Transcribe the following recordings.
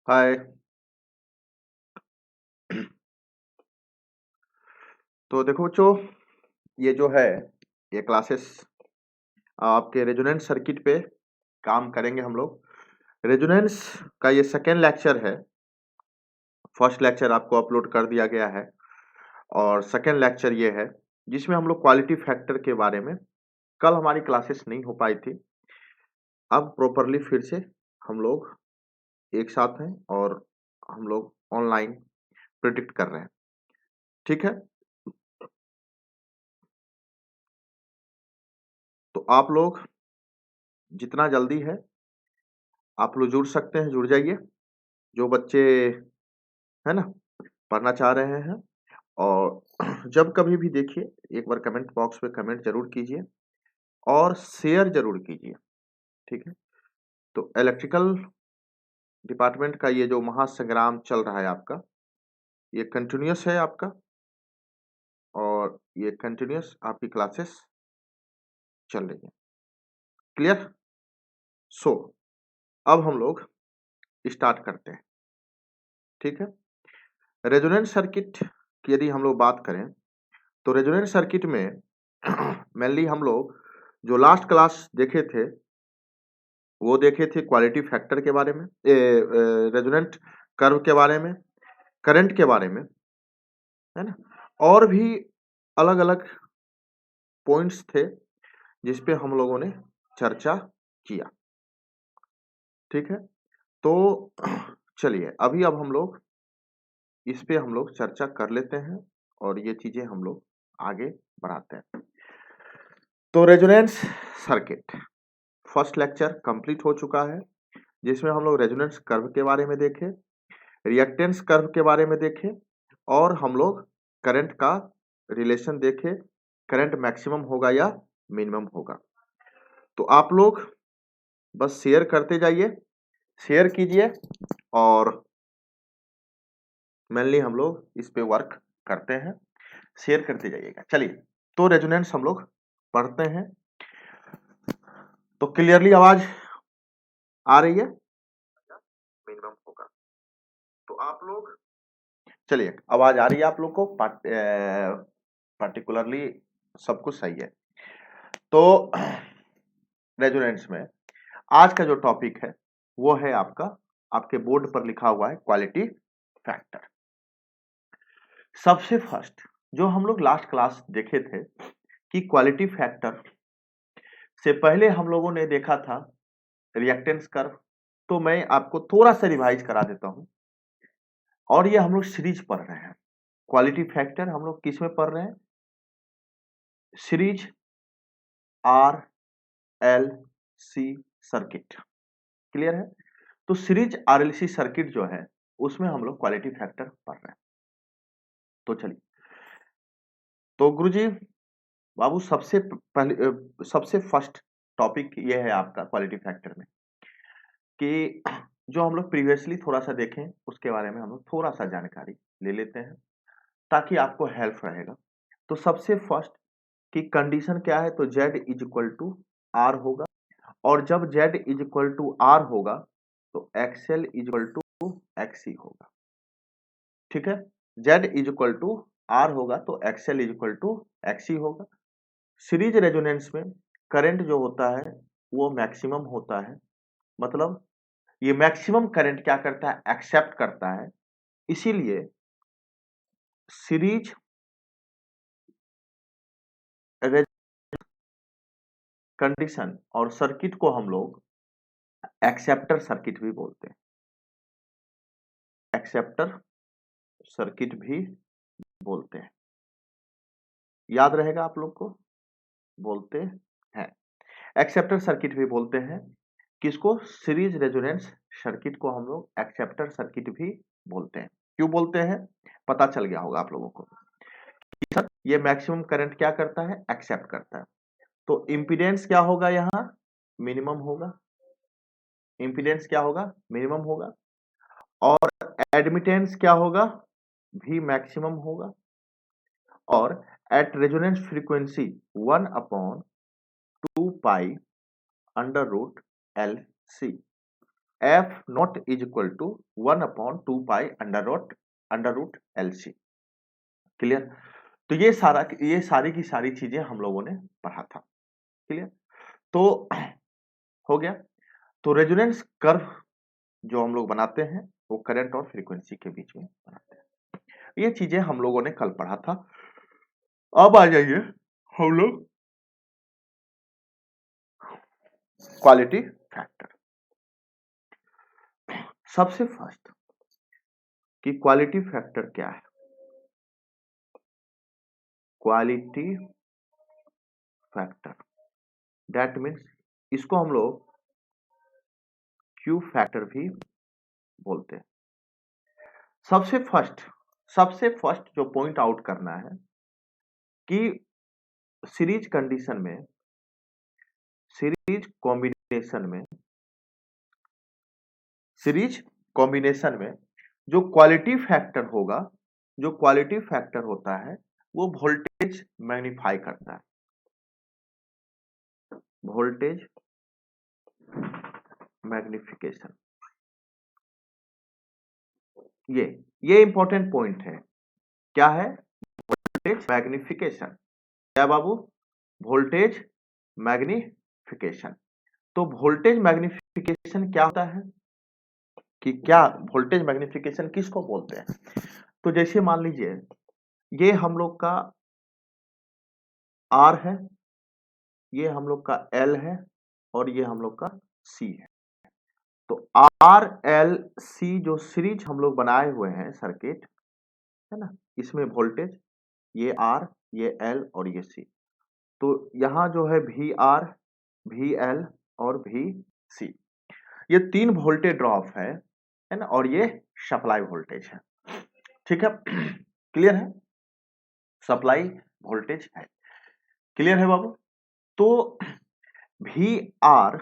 हाय। तो देखो बच्चों, ये जो है ये क्लासेस आपके रेजोनेंस सर्किट पे काम करेंगे हम लोग। रेजोनेंस का ये सेकेंड लेक्चर है। फर्स्ट लेक्चर आपको अपलोड कर दिया गया है और सेकेंड लेक्चर ये है जिसमें हम लोग क्वालिटी फैक्टर के बारे में, कल हमारी क्लासेस नहीं हो पाई थी। अब प्रॉपरली फिर से हम लोग एक साथ हैं और हम लोग ऑनलाइन प्रिडिक्ट कर रहे हैं। ठीक है, तो आप लोग जितना जल्दी है आप लोग जुड़ सकते हैं, जुड़ जाइए। जो बच्चे है ना पढ़ना चाह रहे हैं, और जब कभी भी देखिए एक बार कमेंट बॉक्स में कमेंट जरूर कीजिए और शेयर जरूर कीजिए। ठीक है, तो इलेक्ट्रिकल डिपार्टमेंट का ये जो महासंग्राम चल रहा है आपका, ये कंटिन्यूस है आपका, और ये कंटिन्यूस आपकी क्लासेस चल रही है। क्लियर? सो अब हम लोग स्टार्ट करते हैं। ठीक है, रेजोनेंस सर्किट की यदि हम लोग बात करें तो रेजोनेंस सर्किट में मेनली हम लोग जो लास्ट क्लास देखे थे वो देखे थे क्वालिटी फैक्टर के बारे में, रेजोनेंट कर्व के बारे में, करंट के बारे में, है ना, और भी अलग अलग पॉइंट्स थे जिस पे हम लोगों ने चर्चा किया। ठीक है, तो चलिए अभी अब हम लोग इस पे हम लोग चर्चा कर लेते हैं और ये चीजें हम लोग आगे बढ़ाते हैं। तो resonance circuit first lecture complete हो चुका है जिसमें हम लोग रेजोनेंस कर्व के बारे में देखे, रिएक्टेंस कर्व के बारे में देखे, और हम लोग करंट का रिलेशन देखे, करंट मैक्सिमम होगा या मिनिमम होगा। तो आप लोग बस शेयर करते जाइए, शेयर कीजिए, और मेनली हम लोग इस पे वर्क करते हैं। शेयर करते जाइएगा। चलिए, तो रेजोनेंस हम लोग पढ़ते हैं। तो क्लियरली आवाज आ रही है? मिनिमम होगा। तो आप लोग चलिए, आवाज आ रही है आप लोग को? पार्टिकुलरली सब कुछ सही है। तो रेजोनेंस में आज का जो टॉपिक है वो है आपका, आपके बोर्ड पर लिखा हुआ है क्वालिटी फैक्टर। सबसे फर्स्ट जो हम लोग लास्ट क्लास देखे थे कि क्वालिटी फैक्टर से पहले हम लोगों ने देखा था रिएक्टेंस कर्व। तो मैं आपको थोड़ा सा रिवाइज करा देता हूं, और ये हम लोग सीरीज पढ़ रहे हैं। क्वालिटी फैक्टर हम लोग किस में पढ़ रहे हैं? Series R L C circuit. Clear है? तो सीरीज आरएलसी सर्किट जो है उसमें हम लोग क्वालिटी फैक्टर पढ़ रहे हैं। तो चलिए, तो गुरुजी बाबू सबसे पहले सबसे फर्स्ट टॉपिक ये है आपका क्वालिटी फैक्टर में कि जो हम लोग प्रीवियसली थोड़ा सा देखें उसके बारे में हम लोग थोड़ा सा जानकारी ले लेते हैं ताकि आपको हेल्प रहेगा। तो सबसे फर्स्ट की कंडीशन क्या है? तो Z is equal to R होगा, और जब Z is equal to R होगा तो XL is equal to XC होगा। ठीक है, Z is equal to R होगा तो XL is equal to XC होगा। सीरीज रेजोनेंस में करंट जो होता है वो मैक्सिमम होता है, मतलब ये मैक्सिमम करंट क्या करता है? एक्सेप्ट करता है। इसीलिए सीरीज कंडीशन और सर्किट को हम लोग एक्सेप्टर सर्किट भी बोलते हैं। एक्सेप्टर सर्किट भी बोलते हैं, याद रहेगा आप लोग को? बोलते हैं एक्सेप्टर सर्किट भी बोलते हैं। किसको? सीरीज रेजोनेंस सर्किट को हम लोग एक्सेप्टर सर्किट भी बोलते हैं। क्यों बोलते हैं पता चल गया होगा आप लोगों को। सर ये मैक्सिमम करंट क्या करता है? एक्सेप्ट करता है। तो इंपीडेंस क्या होगा? यहाँ मिनिमम होगा। इंपीडेंस क्या होगा? मिनिमम होगा। और एडमिटेंस क्या होगा? भी मैक्सिमम होगा। और at resonance frequency 1/2 pi under root L C, F not is equal to 1/2 pi under root LC। Clear? तो ये सारी की सारी चीजें हम लोगों ने पढ़ा था। क्लियर? तो हो गया। तो रेजोनेंस कर्व जो हम लोग बनाते हैं वो करंट और फ्रीक्वेंसी के बीच में बनाते हैं। ये चीजें हम लोगों ने कल पढ़ा था। अब आ जाइए हम लोग क्वालिटी फैक्टर। सबसे फर्स्ट कि क्वालिटी फैक्टर क्या है? क्वालिटी फैक्टर दैट मीन्स इसको हम लोग क्यू फैक्टर भी बोलते हैं। सबसे फर्स्ट जो पॉइंट आउट करना है कि सीरीज कंडीशन में, सीरीज कॉम्बिनेशन में जो क्वालिटी फैक्टर होगा, जो क्वालिटी फैक्टर होता है वो वोल्टेज मैग्नीफाई करता है। वोल्टेज मैग्निफिकेशन, ये इंपॉर्टेंट पॉइंट है। क्या है? Voltage magnification. क्या बाबू? Voltage magnification. तो वोल्टेज मैग्निफिकेशन क्या होता है कि क्या वोल्टेज मैग्निफिकेशन किसको बोलते हैं? तो जैसे मान लीजिए ये हम लोग का R है, ये हम लोग का L है और ये हम लोग का C है। तो R L C जो सीरीज हम लोग बनाए हुए हैं सर्किट, है ना, इसमें वोल्टेज ये R, ये L और ये C। तो यहाँ जो है VR, VL और VC, ये 3 वोल्टेज ड्रॉप है ना, और ये सप्लाई वोल्टेज है। ठीक है? क्लियर है? सप्लाई वोल्टेज है। क्लियर है बाबू? तो VR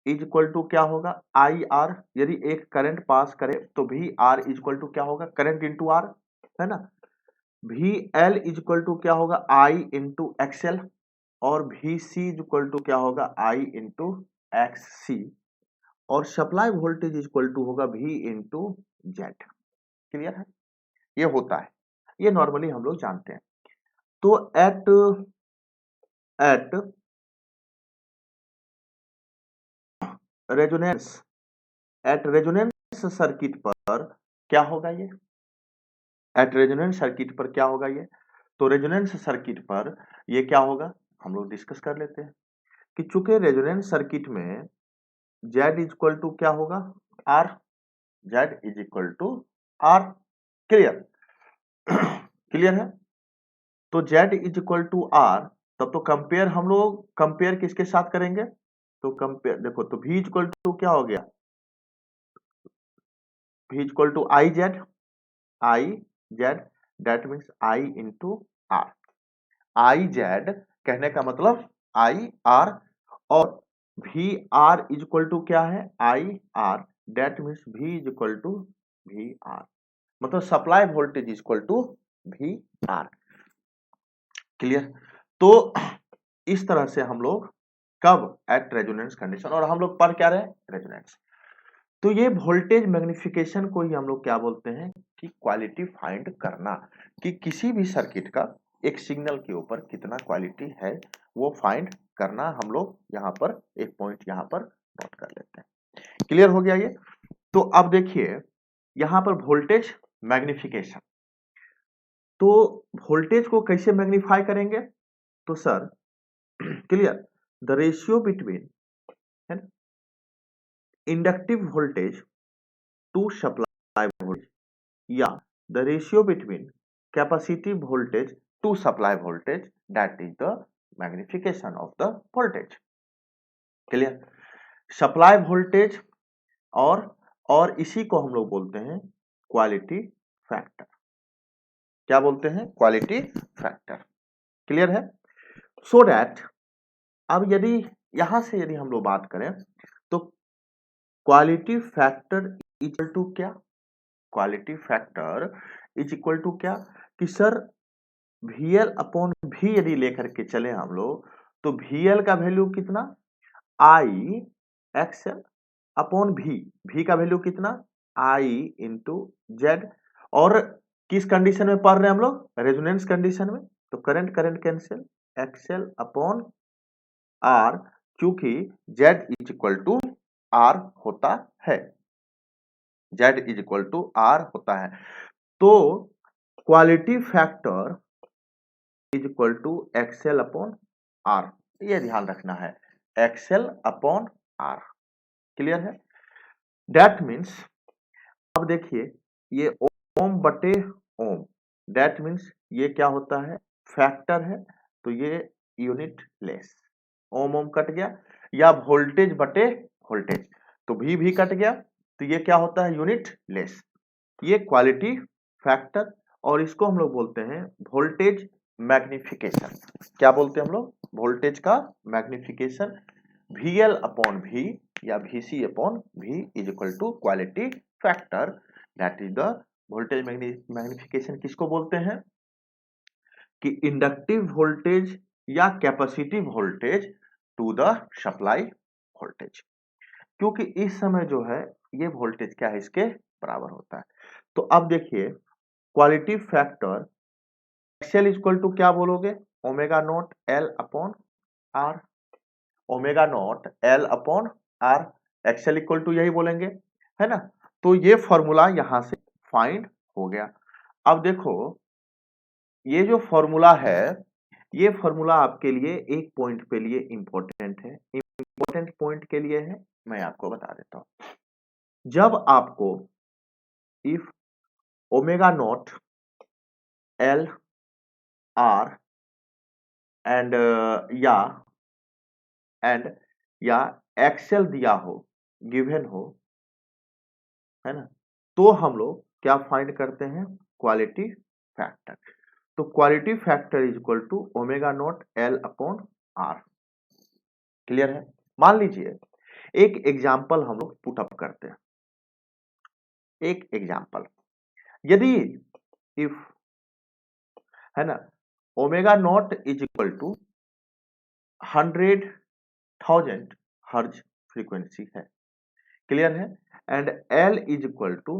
इज इक्वल टू क्या होगा? IR। यदि एक करंट पास करे तो VR इज इक्वल टू क्या होगा? करंट इंटू R, है ना। VL इज इक्वल टू क्या होगा? I इंटू XL और VC इज इक्वल टू क्या होगा? I इंटू XC और supply voltage is equal to होगा V इंटू Z। क्लियर है? ये होता है, ये नॉर्मली हम लोग जानते हैं। तो एट रेजोनेंस सर्किट पर क्या होगा? ये एट रेजोनेंस सर्किट पर क्या होगा? ये तो रेजोनेंस सर्किट पर ये क्या होगा हम लोग डिस्कस कर लेते हैं कि चूंकि रेजोनेंस सर्किट में Z इज इक्वल टू क्या होगा? R। Z is equal to R। Clear? Clear है? तो Z is equal to R, तब तो कंपेयर हम लोग कंपेयर किसके साथ करेंगे? तो कंपेयर देखो, तो V इज इक्वल टू क्या हो गया? V is equal to I Z, that means I into R। I Z कहने का मतलब I R और V R is equal to क्या है? I R, that means V is equal to V R, मतलब supply voltage is equal to V R। Clear? तो इस तरह से हम लोग कब एट रेजोनेंस कंडीशन, और हम लोग पढ़ क्या रहे? रेजोनेंस। तो ये वोल्टेज मैग्निफिकेशन को ही हम लोग क्या बोलते हैं कि क्वालिटी फाइंड करना, कि किसी भी सर्किट का एक सिग्नल के ऊपर कितना क्वालिटी है वो फाइंड करना। हम लोग यहाँ पर एक पॉइंट यहाँ पर नोट कर लेते हैं। क्लियर हो गया ये? तो अब देखिए यहाँ पर वोल्टेज मैग्निफिकेशन, तो वोल्टेज को कैसे मैग्नीफाई करेंगे? तो sir clear, the ratio between inductive voltage to supply voltage या the ratio between capacitive voltage to supply voltage, that is the magnification of the voltage. Clear? Supply voltage और इसी को हम लोग बोलते हैं क्वालिटी फैक्टर। क्या बोलते हैं? Quality factor. क्लियर है? सो दैट अब यदि यहां से यदि हम लोग बात करें तो क्वालिटी फैक्टर इक्वल टू क्या? Quality factor is equal to क्या कि सर VL अपॉन V यदि लेकर के चले हम लोग, तो VL का वैल्यू कितना? I XL अपॉन भी का वैल्यू कितना, आई इंटू जेड। और किस कंडीशन में पढ़ रहे हैं हम लोग, रेजोनेंस कंडीशन में। तो current current cancel, X L upon R, क्योंकि Z is equal to R होता है, Z is equal to R होता है। तो quality factor is equal to X L upon R, ये ध्यान रखना है, एक्सएल अपॉन आर। क्लियर है? दैट मीन्स, अब देखिए ये ओम बटे ओम, दैट मीन्स ये क्या होता है, फैक्टर है, तो ये unit less, Om Om cut गया, या वोल्टेज बटे वोल्टेज, तो भी कट गया, तो ये क्या होता है, यूनिट लेस। ये क्वालिटी फैक्टर, और इसको हम लोग बोलते हैं वोल्टेज मैग्निफिकेशन। क्या बोलते हैं हम लोग, वोल्टेज का मैग्निफिकेशन। VL अपॉन V या VC upon V is equal to quality factor, that is the voltage magnification. किसको बोलते हैं कि इंडक्टिव वोल्टेज या capacitive voltage to the supply voltage, क्योंकि इस समय जो है ये वोल्टेज क्या है, इसके बराबर होता है। तो अब देखिए quality factor XL equal to क्या बोलोगे, omega not L upon R, omega not L upon R, XL equal to यही बोलेंगे, है ना। तो ये फॉर्मूला यहां से फाइंड हो गया। अब देखो ये जो फॉर्मूला है, ये फॉर्मूला आपके लिए एक पॉइंट पे लिए इंपॉर्टेंट है, इंपॉर्टेंट पॉइंट के लिए है, मैं आपको बता देता हूं। जब आपको if omega not L R and या एंड या एक्सेल दिया हो, गिवन हो, है ना, तो हम लोग क्या फाइंड करते हैं, क्वालिटी फैक्टर। तो quality factor is equal to omega not L upon R. Clear है? मान लीजिए एक एग्जाम्पल हम लोग पुट अप करते हैं, एक एग्जाम्पल, यदि इफ, है ना, omega not is equal to 100,000 hertz frequency है, क्लियर है, and L is equal to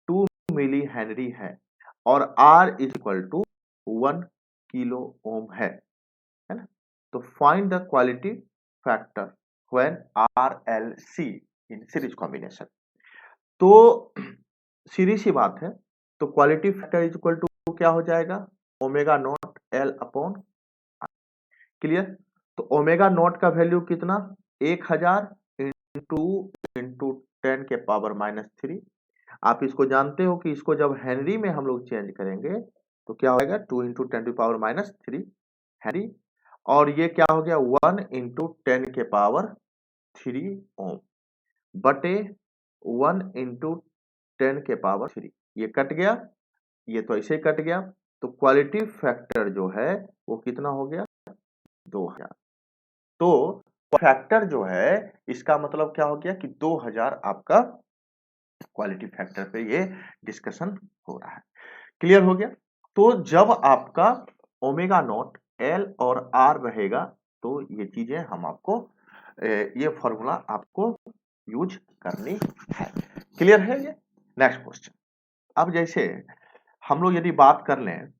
2 milli henry है, और R is equal to 1 kilo ohm है ना। तो find the quality factor when R L C in series combination. तो series सी बात है, तो quality factor is equal to क्या हो जाएगा, omega not L upon, clear. तो ओमेगा नॉट का वैल्यू कितना, 1000 इंटू इंटू 10 के पावर -3। आप इसको जानते हो कि इसको जब हेनरी में हम लोग चेंज करेंगे तो क्या होगा, 2 इंटू 10 टू पावर -3 हेनरी, और ये क्या हो गया, 1 इंटू 10 के पावर 3 ओम बटे 1 इंटू 10 के पावर 3। ये कट गया, ये तो ऐसे ही कट गया, तो क्वालिटी फैक्टर जो है वो कितना हो गया, 2000। तो फैक्टर जो है इसका मतलब क्या हो गया कि 2000 आपका क्वालिटी फैक्टर पे ये डिस्कशन हो रहा है। क्लियर हो गया? तो जब आपका ओमेगा नॉट एल और आर रहेगा तो ये चीजें हम आपको ये फॉर्मूला आपको यूज करनी है। क्लियर है ये? Next question. अब जैसे हम लोग यदि बात कर लें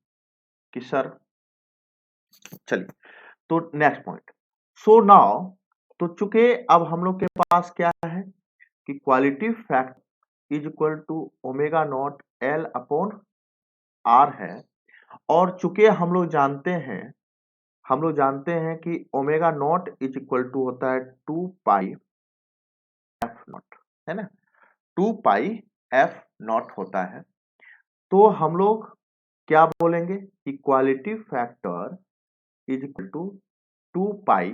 कि सर, चलिए, तो नेक्स्ट पॉइंट, सो नाउ, तो चूंकि अब हम लोग के पास क्या है कि quality fact is equal to omega not L upon R है, और चूंकि हम लोग जानते हैं कि omega not is equal to होता है 2 पाई एफ नॉट, है ना, 2 पाई एफ नॉट होता है। तो हम लोग क्या बोलेंगे कि quality factor is equal to 2 pi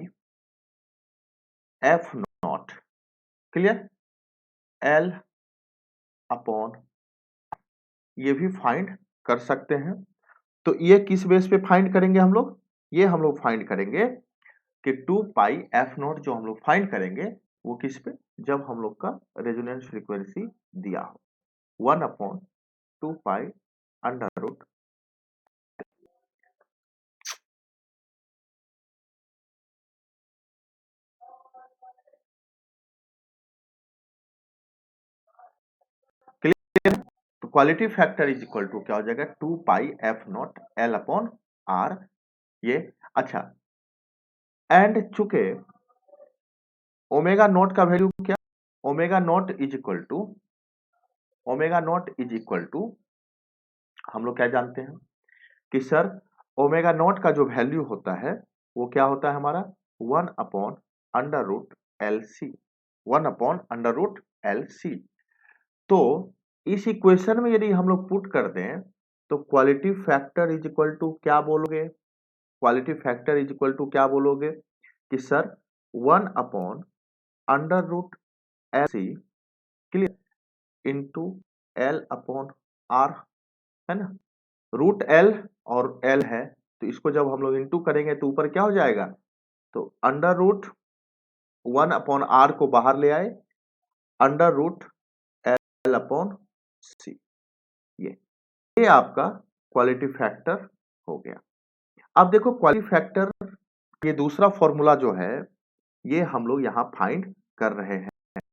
F not, clear, L upon, ये भी फाइंड कर सकते हैं। तो ये किस बेस पे फाइंड करेंगे हम लोग, ये हम लोग फाइंड करेंगे कि 2 पाई एफ नॉट जो हम लोग फाइंड करेंगे वो किस पे, जब हम लोग का रेजोनेंस फ्रीक्वेंसी दिया हो 1 upon 2 pi under root quality factor is equal to क्या हो जाएगा 2 pi F naught L upon R. ये अच्छा, एंड चूंकि ओमेगा नॉट का वैल्यू क्या, omega not is equal to, omega not is equal to हम लोग क्या जानते हैं कि सर ओमेगा नॉट का जो वैल्यू होता है वो क्या होता है हमारा 1 upon under root L C, 1 upon under root L C. तो इस इक्वेशन में यदि हम लोग पुट कर दें तो quality factor is equal to क्या बोलोगे, quality factor is equal to क्या बोलोगे कि sir 1 upon under root L C clear into L upon R, है ना। रूट एल और एल है तो इसको जब हम लोग इंटू करेंगे तो ऊपर क्या हो जाएगा, तो अंडर रूट 1 अपॉन आर को बाहर ले आए, under root L upon C, ये आपका क्वालिटी फैक्टर हो गया। अब देखो क्वालिटी फैक्टर ये दूसरा फॉर्मूला जो है ये हम लोग यहां फाइंड कर रहे हैं।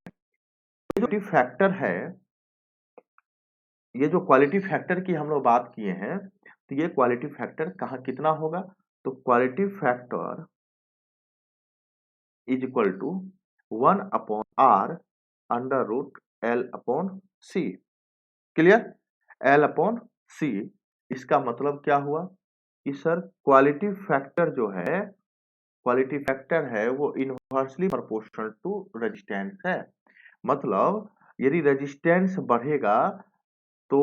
जो क्वालिटी फैक्टर है, ये जो क्वालिटी फैक्टर की हम लोग बात किए हैं तो ये क्वालिटी फैक्टर कहां कितना होगा, तो quality factor is equal to 1 upon R under root L upon C, clear, L upon C. इसका मतलब क्या हुआ कि सर क्वालिटी फैक्टर जो है, क्वालिटी फैक्टर है वो इनवर्सली प्रोपोर्शनल टू रेजिस्टेंस है। मतलब यदि रेजिस्टेंस बढ़ेगा तो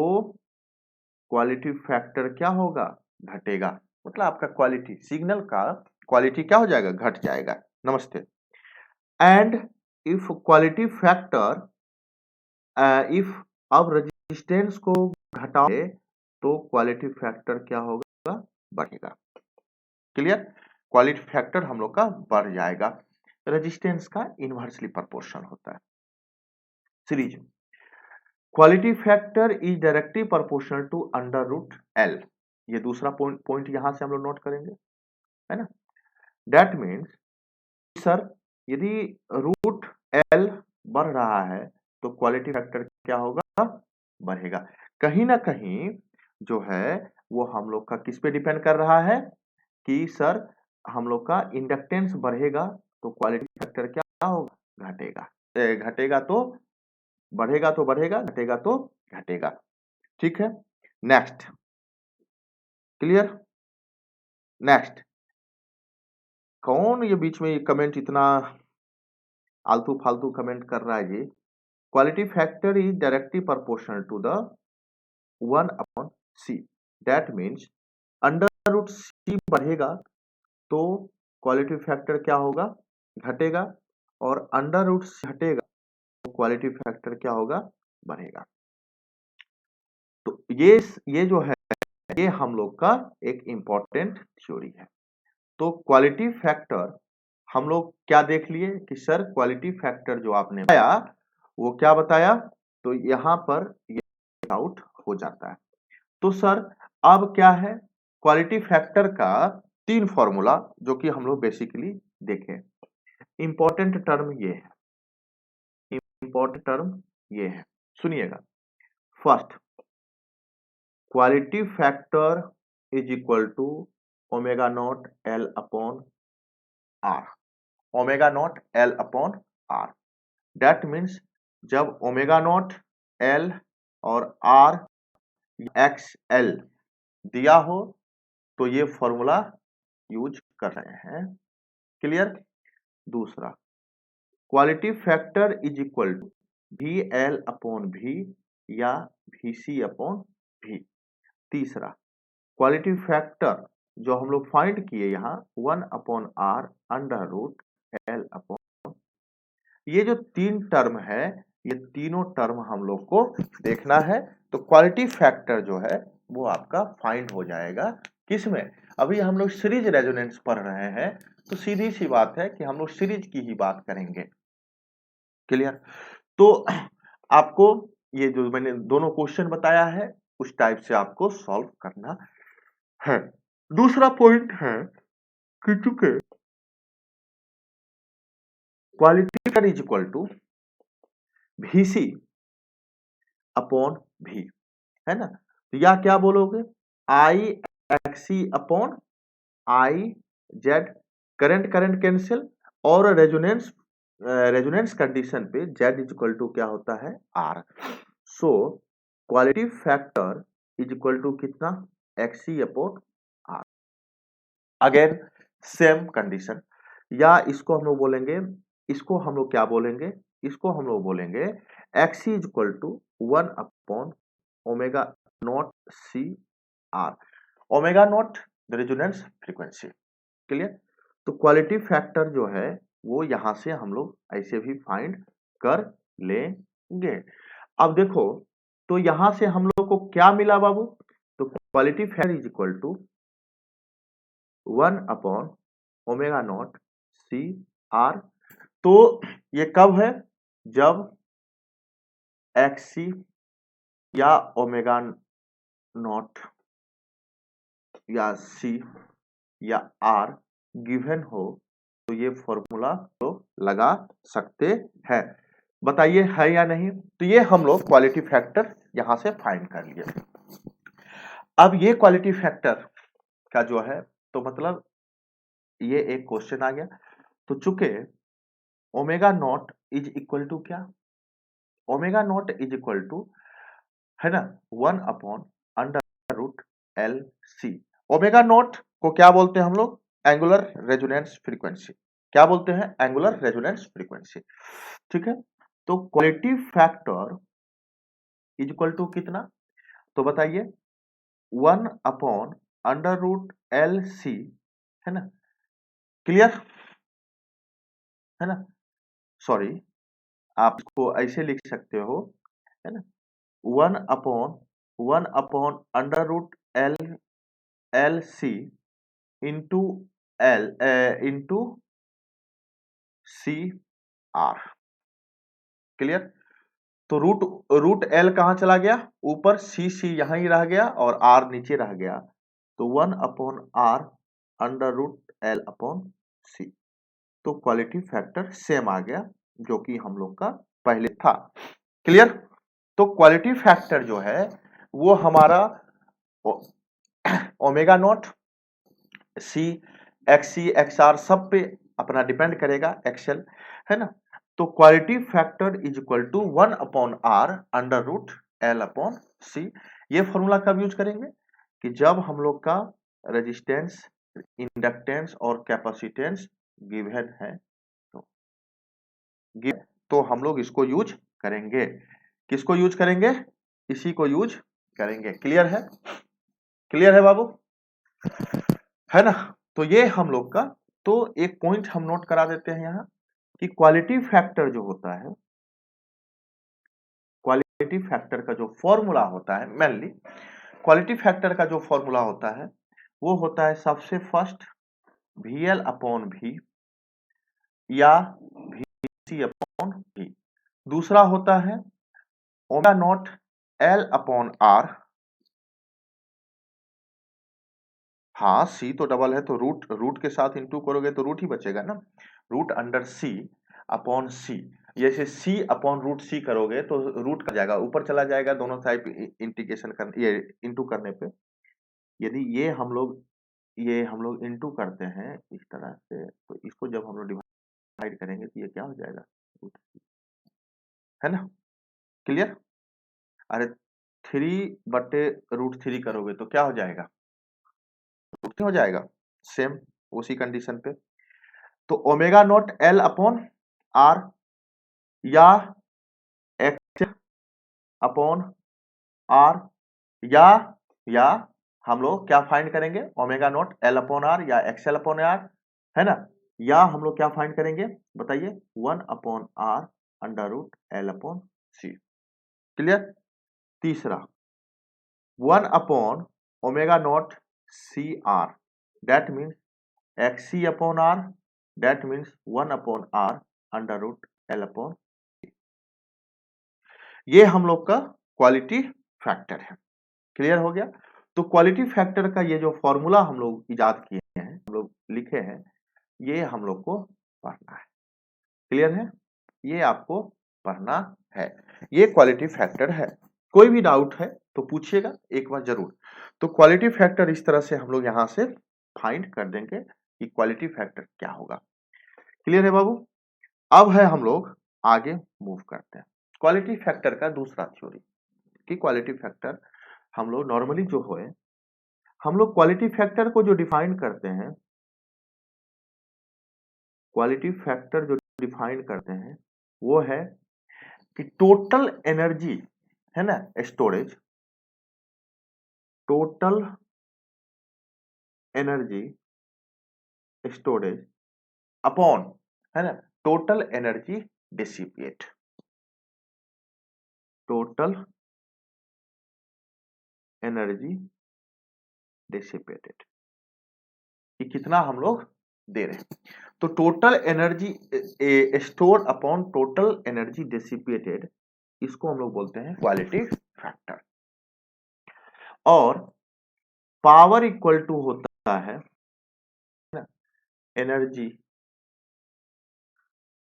क्वालिटी फैक्टर क्या होगा, घटेगा। मतलब आपका क्वालिटी सिग्नल का क्वालिटी क्या हो जाएगा, घट जाएगा। नमस्ते। And if quality factor if अब रेजिस्टेंस को घटाओगे तो क्वालिटी फैक्टर क्या होगा, बढ़ेगा। क्लियर, क्वालिटी फैक्टर हम लोग का बढ़ जाएगा, रेजिस्टेंस का इनवर्सली प्रोपोर्शनल होता है। Series quality factor is directly proportional to under root L, ये दूसरा पॉइंट यहां से हम लोग नोट करेंगे, है ना। दैट मीन्स सर यदि रूट एल बढ़ रहा है तो क्वालिटी फैक्टर क्या होगा, बढ़ेगा। कहीं ना कहीं जो है वो हम लोग का किस पे डिपेंड कर रहा है कि सर हम लोग का इंडक्टेंस बढ़ेगा तो क्वालिटी फैक्टर क्या होगा, घटेगा। घटेगा तो बढ़ेगा, तो बढ़ेगा, घटेगा तो घटेगा। ठीक है, नेक्स्ट, क्लियर। नेक्स्ट, कौन ये बीच में ये कमेंट इतना आलतू फालतू कमेंट कर रहा है जी। Quality factor is directly proportional to the 1 upon C, that means under root C बढ़ेगा तो क्वालिटी फैक्टर क्या होगा, घटेगा, और अंडर रूट सी घटेगा तो क्वालिटी फैक्टर क्या होगा, बढ़ेगा। तो ये जो है ये हम लोग का एक इंपॉर्टेंट थ्योरी है। तो क्वालिटी फैक्टर हम लोग क्या देख लिए कि सर क्वालिटी फैक्टर जो आपने बताया वो क्या बताया, तो यहां पर ये आउट हो जाता है। तो सर अब क्या है, क्वालिटी फैक्टर का 3 फॉर्मूला जो कि हम लोग बेसिकली देखें। इंपॉर्टेंट टर्म ये है, इंपॉर्टेंट टर्म ये है, सुनिएगा। First, quality factor is equal to omega not L upon R, omega not L upon R. That means जब ओमेगा नॉट एल और आर एक्स एल दिया हो तो ये फॉर्मूला यूज कर रहे हैं, क्लियर। दूसरा, quality factor is equal to V L upon V या वी सी अपॉन वी। तीसरा, क्वालिटी फैक्टर जो हम लोग फाइंड किए यहाँ 1 upon R under root L upon, ये जो 3 टर्म है ये तीनों टर्म हम लोग को देखना है। तो क्वालिटी फैक्टर जो है वो आपका फाइंड हो जाएगा किसमें, अभी हम लोग सीरीज रेजोनेंस पढ़ रहे हैं तो सीधी सी बात है कि हम लोग सीरीज की ही बात करेंगे, क्लियर। तो आपको ये जो मैंने दोनों क्वेश्चन बताया है उस टाइप से आपको सॉल्व करना है। दूसरा पॉइंट है कि चूंकि quality factor is equal to V C upon V, है ना? तो या क्या बोलोगे, I X C upon I Z, current current cancel, और रेजोनेंस कंडीशन पे जेड इज इक्वल टू क्या होता है, R. So quality factor is equal to कितना, X C upon R. Again same condition, या इसको हम लोग बोलेंगे, इसको हम लोग क्या बोलेंगे, इसको हम लोग बोलेंगे XC is equal to 1 upon omega not C R, omega not the resonance frequency. Clear? तो क्वालिटी फैक्टर जो है वो यहां से हम लोग ऐसे भी फाइंड कर लेंगे। अब देखो, तो यहां से हम लोग को क्या मिला बाबू, तो quality factor is equal to 1 upon omega not C R. तो ये कब है, जब एक्सी या ओमेगा नॉट या सी या आर गिवन हो, तो ये फॉर्मूला तो लगा सकते हैं। बताइए है या नहीं? तो ये हम लोग क्वालिटी फैक्टर यहां से फाइंड कर लिए। अब ये क्वालिटी फैक्टर का जो है, तो मतलब ये एक क्वेश्चन आ गया। तो चूंकि omega not is equal to क्या, omega not is equal to, है ना, 1 upon under root L C. Omega naught को क्या बोलते हैं हम लोग, एंगुलर रेजोनेंस फ्रीक्वेंसी। क्या बोलते हैं, एंगुलर रेजोनेंस फ्रीक्वेंसी। ठीक है? तो quality factor is equal to कितना, तो बताइए 1 upon under root L C, है ना? क्लियर है ना? सॉरी, आप इसको ऐसे लिख सकते हो, है ना, 1 upon under root L L C into L into C R. Clear? तो रूट रूट एल कहां चला गया, ऊपर, सी यहां ही रह गया और आर नीचे रह गया। तो 1 upon R under root L upon C. तो क्वालिटी फैक्टर सेम आ गया जो कि हम लोग का पहले था। क्लियर? तो क्वालिटी फैक्टर जो है वो हमारा omega not C X C X R सब पे अपना डिपेंड करेगा, एक्सेल, है ना? तो quality factor is equal to 1 upon R under root L upon C. ये फॉर्मूला कब यूज करेंगे, कि जब हम लोग का रेजिस्टेंस, इंडक्टेंस और कैपेसिटेंस गिवन है, तो तो हम लोग इसको यूज करेंगे। किसको यूज करेंगे, इसी को यूज करेंगे। क्लियर है? क्लियर है बाबू, है ना? तो ये हम लोग का, तो एक पॉइंट हम नोट करा देते हैं यहाँ, कि क्वालिटी फैक्टर जो होता है, क्वालिटी फैक्टर का जो फॉर्मूला होता है, मेनली क्वालिटी फैक्टर का जो फॉर्मूला होता है वो होता है सबसे फर्स्ट VL अपॉन V या VC अपॉन V। दूसरा होता है omega naught L upon R। हाँ, सी तो डबल है, तो रूट रूट के साथ इंटू करोगे तो रूट ही बचेगा ना, रूट अंडर सी अपॉन सी। जैसे सी अपॉन रूट सी करोगे तो रूट का जाएगा, ऊपर चला जाएगा दोनों साइड इंटीग्रेशन कर, ये इंटू करने पे। यदि ये हम लोग इंटू करते हैं इस तरह से, तो इसको जब हम लोग डिवाइड करेंगे तो ये क्या हो जाएगा, रूट, है ना? क्लियर? अरे 3/√3 करोगे तो क्या हो जाएगा, रूट हो जाएगा। सेम उसी कंडीशन पे, तो omega not L upon R या एक्स अपॉन आर, या या हम लोग क्या फाइंड करेंगे, omega not L upon R या एक्सएल अपॉन आर, है ना? या हम लोग क्या फाइंड करेंगे, बताइए, 1 upon R under root L upon C. Clear? तीसरा 1 upon omega not C R, that means XC upon R, that means 1 upon R under root L upon, ये हम लोग का क्वालिटी फैक्टर है। क्लियर हो गया? तो क्वालिटी फैक्टर का ये जो फॉर्मूला हम लोग इजाद किए हैं, हम लोग लिखे हैं, ये हम लोग को पढ़ना है। क्लियर है? ये आपको पढ़ना है, ये क्वालिटी फैक्टर है। कोई भी डाउट है तो पूछिएगा एक बार जरूर। तो क्वालिटी फैक्टर इस तरह से हम लोग यहाँ से फाइंड कर देंगे कि क्वालिटी फैक्टर क्या होगा। क्लियर है बाबू? अब है हम लोग आगे मूव करते हैं क्वालिटी फैक्टर का दूसरा थ्योरी। कि क्वालिटी फैक्टर हम लोग नॉर्मली जो है, हम लोग क्वालिटी फैक्टर को जो डिफाइन करते हैं, क्वालिटी फैक्टर जो डिफाइन करते हैं वो है कि टोटल एनर्जी है ना, storage, total energy storage upon, है ना, total energy dissipate, total energy dissipated, कि कितना हम लोग दे रहे हैं। तो total energy store upon total energy dissipated, इसको हम लोग बोलते हैं क्वालिटी फैक्टर। और पावर इक्वल टू होता है एनर्जी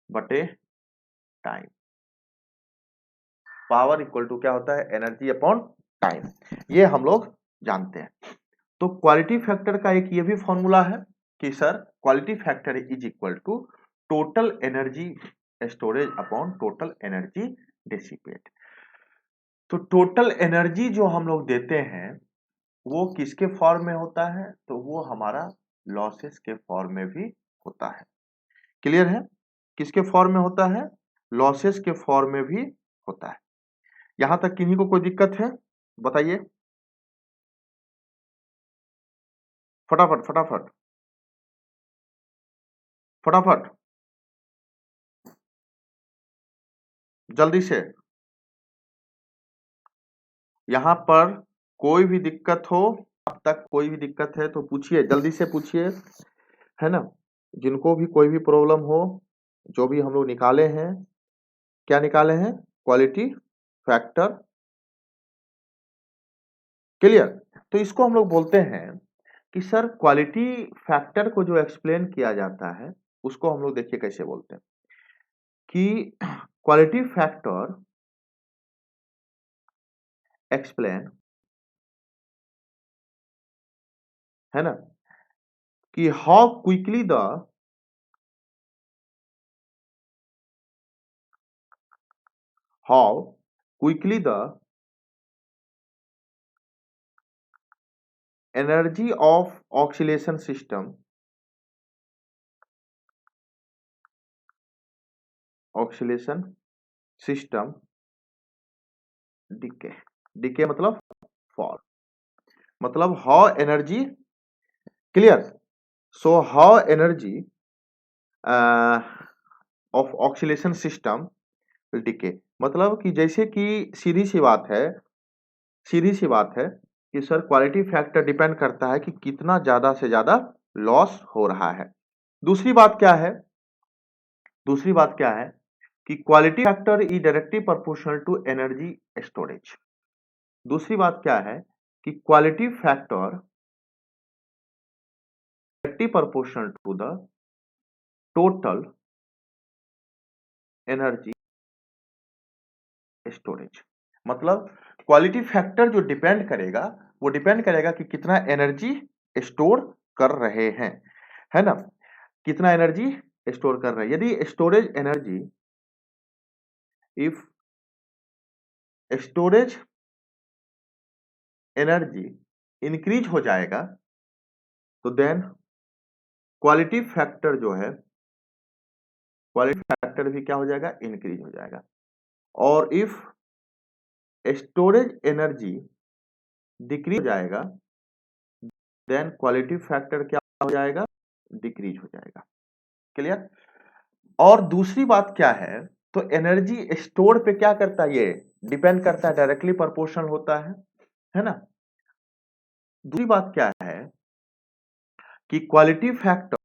बटे टाइम। पावर इक्वल टू क्या होता है? Energy upon time. ये हम लोग जानते हैं। तो क्वालिटी फैक्टर का एक ये भी फॉर्मूला है कि sir quality factor is equal to total energy storage upon total energy dissipate. तो टोटल एनर्जी जो हम लोग देते हैं वो किसके फॉर्म में होता है? तो वो हमारा लॉसेस के फॉर्म में भी होता है। क्लियर है? किसके फॉर्म में होता है? लॉसेस के फॉर्म में भी होता है। यहां तक किन्हीं को कोई दिक्कत है? बताइए फटाफट फटाफट फटाफट, जल्दी से। यहां पर कोई भी दिक्कत हो, अब तक कोई भी दिक्कत है तो पूछिए, जल्दी से पूछिए, है ना। जिनको भी कोई भी प्रॉब्लम हो, जो भी हम लोग निकाले हैं, क्या निकाले हैं? Quality factor. क्लियर? तो इसको हम लोग बोलते हैं कि सर क्वालिटी फैक्टर को जो एक्सप्लेन किया जाता है उसको हम लोग देखिए कैसे बोलते हैं कि क्वालिटी फैक्टर एक्सप्लेन, है ना, कि how quickly the how quickly the energy of oscillation system, oscillation system decay, decay मतलब फॉल, मतलब how energy, clear, so how energy of oscillation system decay, मतलब कि जैसे कि सीधी सी बात है, सीधी सी बात है कि सर क्वालिटी फैक्टर डिपेंड करता है कि कितना ज्यादा से ज्यादा लॉस हो रहा है। दूसरी बात क्या है? दूसरी बात क्या है कि quality factor is directly proportional to energy storage. दूसरी बात क्या है कि quality factor directly proportional to the total energy storage. मतलब क्वालिटी फैक्टर जो डिपेंड करेगा वो डिपेंड करेगा कि कितना एनर्जी स्टोर कर रहे हैं, है ना, कितना एनर्जी स्टोर कर रहे हैं। यदि storage energy, if storage energy increase हो जाएगा तो देन क्वालिटी फैक्टर जो है, क्वालिटी फैक्टर भी क्या हो जाएगा? इंक्रीज हो जाएगा। और इफ स्टोरेज एनर्जी डिक्रीज हो जाएगा देन क्वालिटी फैक्टर क्या हो जाएगा? डिक्रीज हो जाएगा। क्लियर? और दूसरी बात क्या है, तो एनर्जी स्टोर पे क्या करता है? ये डिपेंड करता है, डायरेक्टली प्रोपोर्शनल होता है ना। दूसरी बात क्या है कि quality factor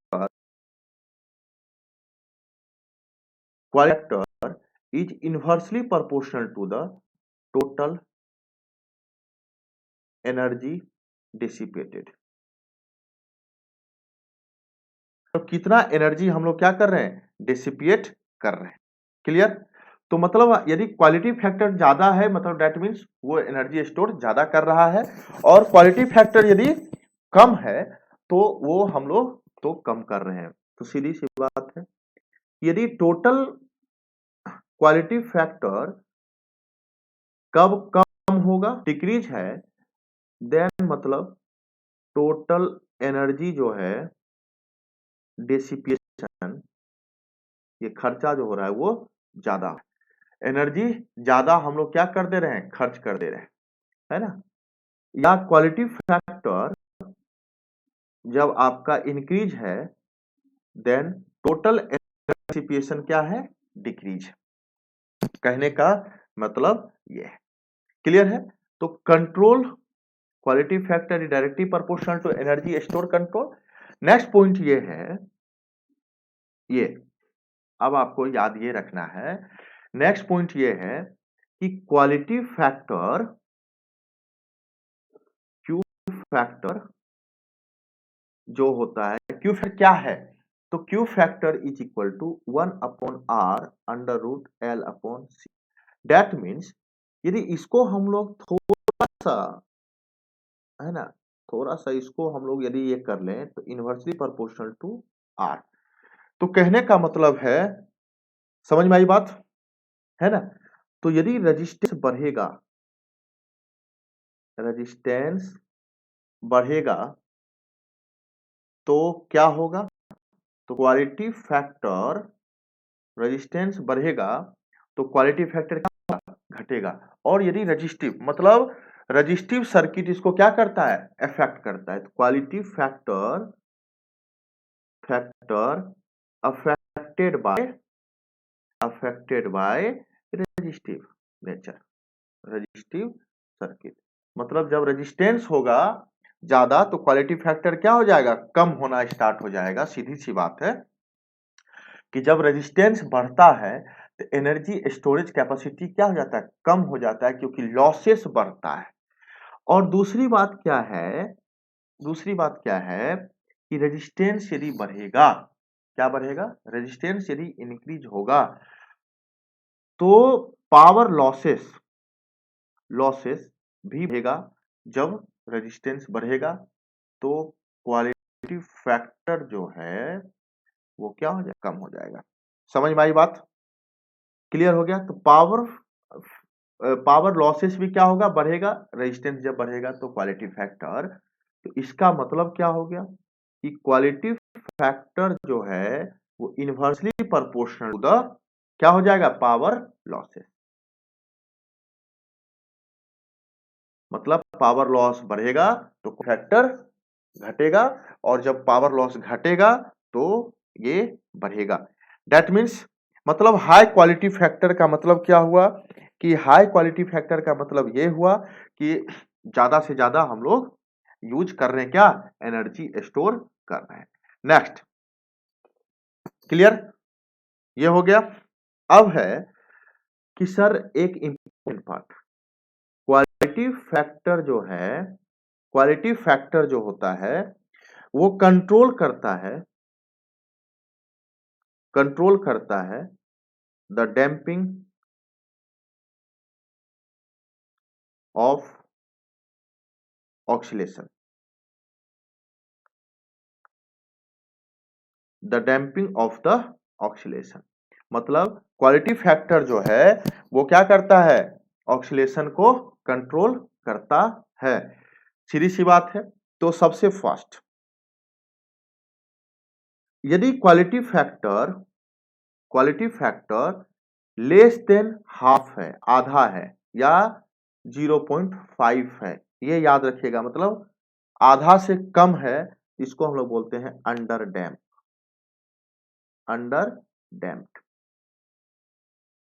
is inversely proportional to the total energy dissipated. तो कितना एनर्जी हम लोग क्या कर रहे हैं? डिसिपेट कर रहे हैं। क्लियर? तो मतलब यदि क्वालिटी फैक्टर ज्यादा है मतलब दैट मीन्स वो एनर्जी स्टोर ज्यादा कर रहा है, और क्वालिटी फैक्टर यदि कम है तो वो हम लोग तो कम कर रहे हैं। तो सीधी सी बात है, यदि टोटल क्वालिटी फैक्टर कब कम होगा, डिक्रीज है, देन मतलब टोटल एनर्जी जो है डेसिपिएशन, ये खर्चा जो हो रहा है वो ज्यादा, एनर्जी ज्यादा हम लोग क्या कर दे रहे हैं, खर्च कर दे रहे हैं, है ना। या क्वालिटी फैक्टर जब आपका इंक्रीज है देन टोटल डेसिपिएशन क्या है, डिक्रीज। कहने का मतलब ये है, क्लियर है। तो control quality factor directly proportional to energy store control. Next point ये है, ये अब आपको याद ये रखना है, नेक्स्ट पॉइंट ये है कि क्वालिटी फैक्टर, क्यू फैक्टर जो होता है, क्यू फैक्टर क्या है, तो Q factor is equal to 1/r under root L upon C. That means यदि इसको हम लोग थोड़ा सा, है ना, थोड़ा सा इसको हम लोग यदि ये कर लें तो इनवर्सली प्रोपोर्शनल टू आर। तो कहने का मतलब है, समझ में आई बात, है ना। तो यदि रेजिस्टेंस बढ़ेगा, रेजिस्टेंस बढ़ेगा तो क्या होगा, तो क्वालिटी फैक्टर, रेजिस्टेंस बढ़ेगा तो क्वालिटी फैक्टर क्या होगा, घटेगा। और यदि रेजिस्टिव मतलब रेजिस्टिव सर्किट इसको क्या करता है, अफेक्ट करता है, तो quality factor, factor affected by resistive nature, resistive circuit. मतलब जब रेजिस्टेंस होगा ज्यादा तो क्वालिटी फैक्टर क्या हो जाएगा, कम होना स्टार्ट हो जाएगा। सीधी सी बात है कि जब रेजिस्टेंस बढ़ता है तो एनर्जी स्टोरेज कैपेसिटी क्या हो जाता है, कम हो जाता है, क्योंकि लॉसेस बढ़ता है। और दूसरी बात क्या है, दूसरी बात क्या है कि रेजिस्टेंस यदि बढ़ेगा, क्या बढ़ेगा, रेजिस्टेंस यदि इंक्रीज होगा तो पावर लॉसेस, लॉसेस भी बढ़ेगा। जब रेजिस्टेंस बढ़ेगा तो क्वालिटी फैक्टर जो है वो क्या हो जाएगा, कम हो जाएगा। समझ में आई बात, क्लियर हो गया। तो पावर लॉसेस भी क्या होगा, बढ़ेगा, रेजिस्टेंस जब बढ़ेगा तो क्वालिटी फैक्टर। तो इसका मतलब क्या हो गया कि क्वालिटी फैक्टर जो है वो इनवर्सली प्रोपोर्शनल टू द क्या हो जाएगा, पावर लॉसेस। मतलब पावर लॉस बढ़ेगा तो फैक्टर घटेगा, और जब पावर लॉस घटेगा तो ये बढ़ेगा। दैट मीन्स मतलब हाई क्वालिटी फैक्टर का मतलब क्या हुआ कि हाई क्वालिटी फैक्टर का मतलब ये हुआ कि ज्यादा से ज्यादा हम लोग यूज कर रहे हैं, क्या, एनर्जी स्टोर कर रहे हैं। नेक्स्ट, क्लियर, ये हो गया। अब है कि सर एक इंपॉर्टेंट पार्ट, क्वालिटी फैक्टर जो है, क्वालिटी फैक्टर जो होता है वो कंट्रोल करता है the damping off oscillation, the damping off the oscillation. मतलब क्वालिटी फैक्टर जो है वो क्या करता है, ऑक्सीलेशन को कंट्रोल करता है। सीधी सी बात है। तो सबसे फर्स्ट, यदि quality factor less than half है, आधा है, या 0.5 है, ये याद रखिएगा, मतलब आधा से कम है, इसको हम लोग बोलते हैं अंडर डैम्प, अंडर डैम्प्ड,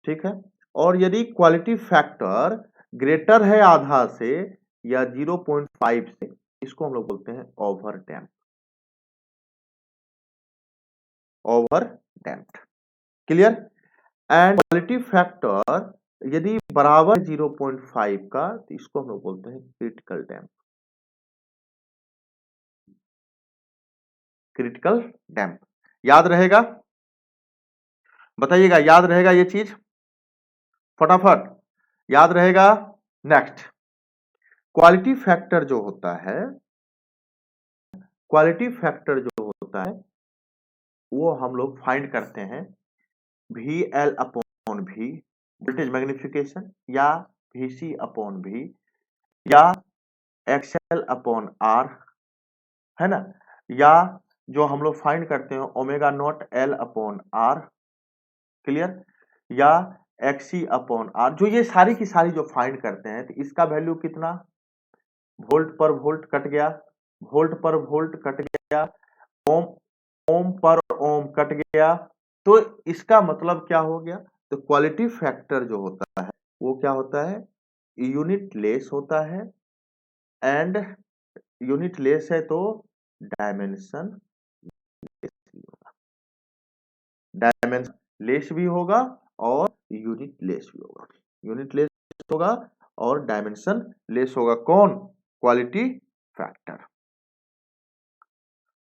ठीक है। और यदि क्वालिटी फैक्टर ग्रेटर है आधा से या 0.5 से, इसको हम लोग बोलते हैं over damp, over damped, clear. And quality factor यदि बराबर 0.5 का तो इसको हम लोग बोलते हैं क्रिटिकल डैम्प, क्रिटिकल डैम्प। याद रहेगा, बताइएगा, याद रहेगा ये चीज। फटाफट याद रहेगा। नेक्स्ट, क्वालिटी फैक्टर जो होता है, क्वालिटी फैक्टर जो होता है वो हम लोग फाइंड करते हैं वी एल अपॉन भी, वोल्टेज मैग्निफिकेशन, या वी सी अपॉन भी, या एक्सएल अपॉन आर, है ना, या जो हम लोग फाइंड करते हैं omega not L upon R, clear, या एक्सी अपॉन आर। जो ये सारी की सारी जो फाइंड करते हैं तो इसका वैल्यू कितना, वोल्ट पर वोल्ट कट गया, वोल्ट पर वोल्ट कट गया, ओम ओम पर ओम कट गया, तो इसका मतलब क्या हो गया, तो क्वालिटी फैक्टर जो होता है वो क्या होता है, यूनिट लेस होता है, एंड यूनिट लेस है तो डायमेंशन होगा, डायमेंशन लेस भी होगा और यूनिट लेस भी होगा, यूनिट लेस होगा और डायमेंशन लेस होगा, कौन, क्वालिटी फैक्टर।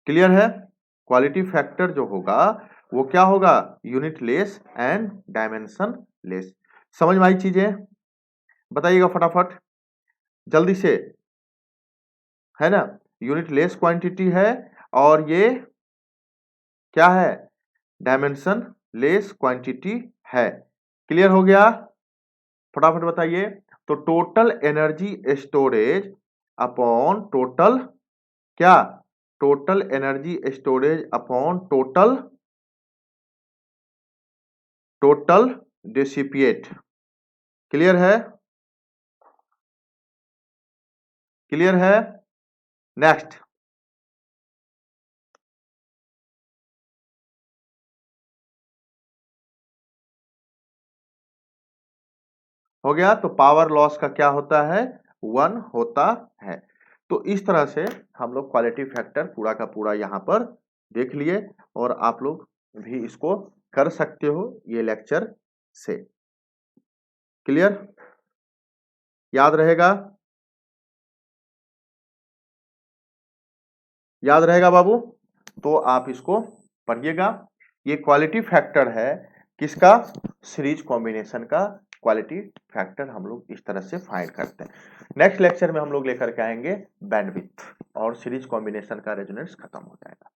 क्लियर है, क्वालिटी फैक्टर जो होगा वो क्या होगा, unit less and dimension less. समझ में आई चीजें, बताइएगा फटाफट जल्दी से, है ना, यूनिट लेस क्वांटिटी है और ये क्या है, डायमेंशन लेस क्वांटिटी है। क्लियर हो गया, फटाफट बताइए। तो total energy storage upon total क्या, total energy storage upon total total dissipate. Clear है, क्लियर है। नेक्स्ट, हो गया। तो पावर लॉस का क्या होता है, 1 होता है। तो इस तरह से हम लोग क्वालिटी फैक्टर पूरा का पूरा यहाँ पर देख लिए और आप लोग भी इसको कर सकते हो ये लेक्चर से। क्लियर, याद रहेगा, याद रहेगा बाबू, तो आप इसको पढ़िएगा। ये क्वालिटी फैक्टर है किसका, सीरीज कॉम्बिनेशन का क्वालिटी फैक्टर हम लोग इस तरह से फाइंड करते हैं। नेक्स्ट लेक्चर में हम लोग लेकर के आएंगे बैंडविड्थ और सीरीज कॉम्बिनेशन का रेजोनेंस खत्म हो जाएगा।